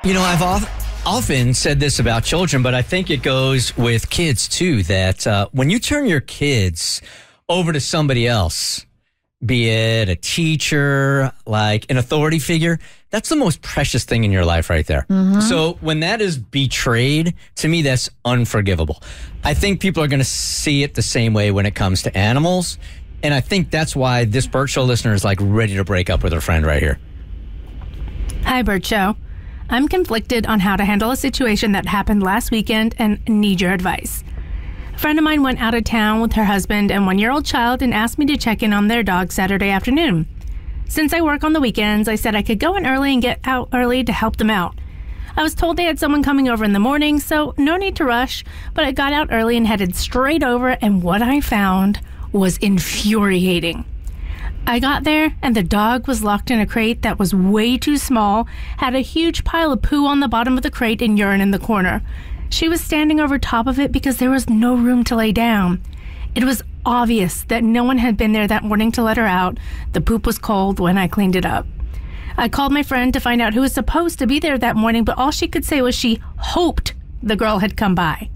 I've often said this about children, but I think it goes with kids too, that when you turn your kids over to somebody else, be it a teacher, like an authority figure, that's the most precious thing in your life right there. Mm-hmm. So when that is betrayed, to me, that's unforgivable. I think people are going to see it the same way when it comes to animals. And I think that's why this Bert Show listener is like ready to break up with her friend right here. Hi, Bert Show. I'm conflicted on how to handle a situation that happened last weekend and need your advice. A friend of mine went out of town with her husband and one-year-old child and asked me to check in on their dog Saturday afternoon. Since I work on the weekends, I said I could go in early and get out early to help them out. I was told they had someone coming over in the morning, so no need to rush, but I got out early and headed straight over, and what I found was infuriating. I got there, and the dog was locked in a crate that was way too small, had a huge pile of poo on the bottom of the crate and urine in the corner. She was standing over top of it because there was no room to lay down. It was obvious that no one had been there that morning to let her out. The poop was cold when I cleaned it up. I called my friend to find out who was supposed to be there that morning, but all she could say was she hoped the girl had come by.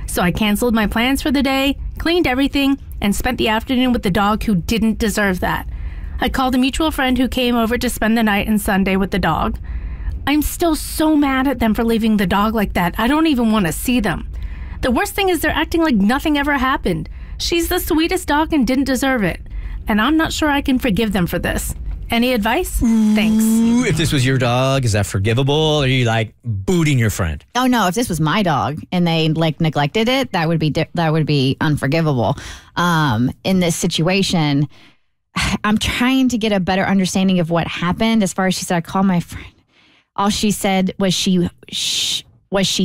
So I canceled my plans for the day, cleaned everything, and spent the afternoon with the dog who didn't deserve that. I called a mutual friend who came over to spend the night and Sunday with the dog. I'm still so mad at them for leaving the dog like that. I don't even want to see them. The worst thing is they're acting like nothing ever happened. She's the sweetest dog and didn't deserve it. And I'm not sure I can forgive them for this. Any advice? Thanks. If this was your dog, is that forgivable? Or are you like booting your friend? Oh no! If this was my dog and they like neglected it, that would be unforgivable. In this situation, I'm trying to get a better understanding of what happened. As far as she said, I called my friend. All she said was she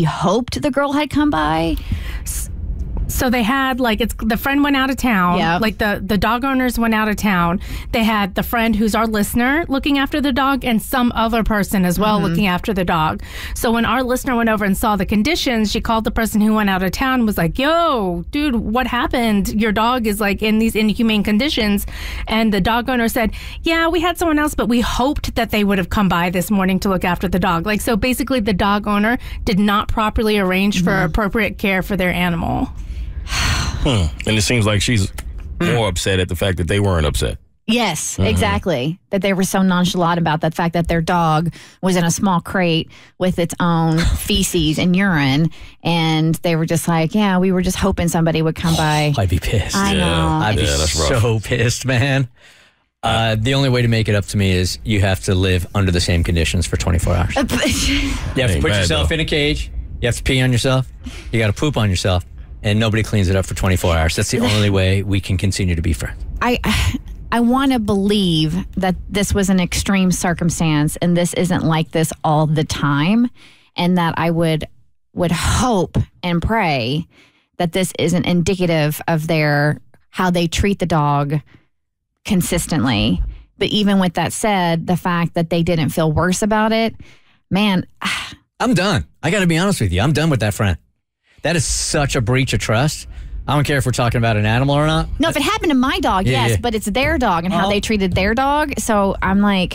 hoped the girl had come by. So they had, the friend went out of town. Yep. Like, the dog owners went out of town. They had the friend who's our listener looking after the dog and some other person as well looking after the dog. So when our listener went over and saw the conditions, she called the person who went out of town and was like, yo, dude, what happened? Your dog is, in these inhumane conditions. And the dog owner said, yeah, we had someone else, but we hoped that they would have come by this morning to look after the dog. So basically the dog owner did not properly arrange for appropriate care for their animal. And it seems like she's more upset at the fact that they weren't upset. Yes, exactly. That they were so nonchalant about the fact that their dog was in a small crate with its own feces and urine. And they were just like, yeah, we were just hoping somebody would come by. I'd be pissed. I know. I'd be so pissed, man. The only way to make it up to me is you have to live under the same conditions for 24 hours. You have to put yourself in a cage. You have to pee on yourself. You got to poop on yourself. And nobody cleans it up for 24 hours. That's the only way we can continue to be friends. I want to believe that this was an extreme circumstance and this isn't like this all the time, and that I would hope and pray that this isn't indicative of how they treat the dog consistently. But even with that said, the fact that they didn't feel worse about it, man. I'm done. I got to be honest with you. I'm done with that friend. That is such a breach of trust. I don't care if we're talking about an animal or not. No, if it happened to my dog, yes, but it's their dog and how they treated their dog. So I'm like...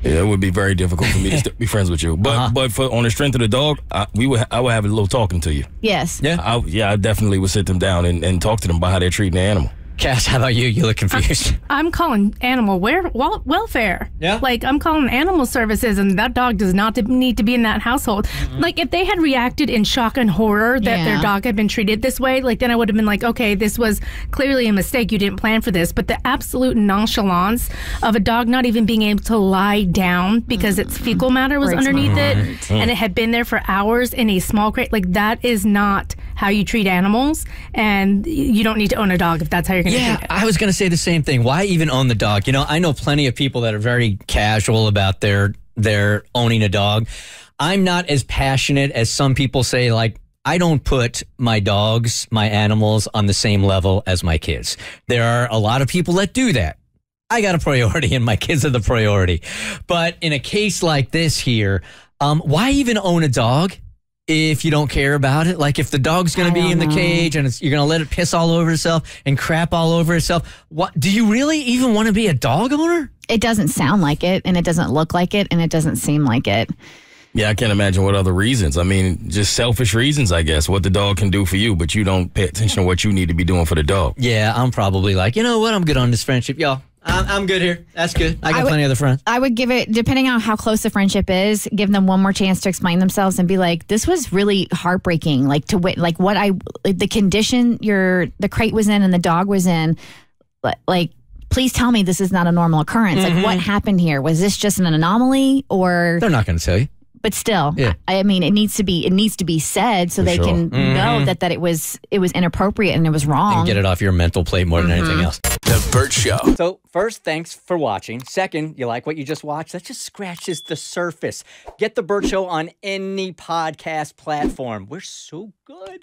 Yeah, it would be very difficult for me to be friends with you. But on the strength of the dog, I would have a little talking to you. Yes. Yeah? I definitely would sit them down and talk to them about how they're treating the animal. Cass, how about you? You look confused. I'm calling animal welfare. Yeah? I'm calling animal services, and that dog does not need to be in that household. If they had reacted in shock and horror that their dog had been treated this way, then I would have been like, okay, this was clearly a mistake. You didn't plan for this. But the absolute nonchalance of a dog not even being able to lie down because its fecal matter was underneath it, and it had been there for hours in a small crate, that is not how you treat animals, and you don't need to own a dog if that's how you're going to treat it. I was going to say the same thing. Why even own the dog? I know plenty of people that are very casual about their owning a dog. I'm not as passionate as some people say, I don't put my dogs, my animals on the same level as my kids. There are a lot of people that do that. I got a priority and my kids are the priority. But in a case like this here, why even own a dog if you don't care about it? If the dog's going to be in the cage and you're going to let it piss all over itself and crap all over itself, do you really even want to be a dog owner? It doesn't sound like it, and it doesn't look like it, and it doesn't seem like it. Yeah, I can't imagine what other reasons. I mean, just selfish reasons, I guess, what the dog can do for you, but you don't pay attention to what you need to be doing for the dog. Yeah, I'm probably like, you know what? I'm good on this friendship. Y'all, I'm good here. That's good. I got plenty of other friends. I would give it, depending on how close the friendship is, give them one more chance to explain themselves and be like, this was really heartbreaking. Like the condition the crate was in and the dog was in, like, please tell me this is not a normal occurrence. Like, what happened here? Was this just an anomaly or? They're not going to tell you. But still, yeah. I mean, it needs to be said so they can know that it was inappropriate and it was wrong. And get it off your mental plate more than anything else. The Bert Show. So first, thanks for watching. Second, you like what you just watched? That just scratches the surface. Get the Bert Show on any podcast platform. We're so good.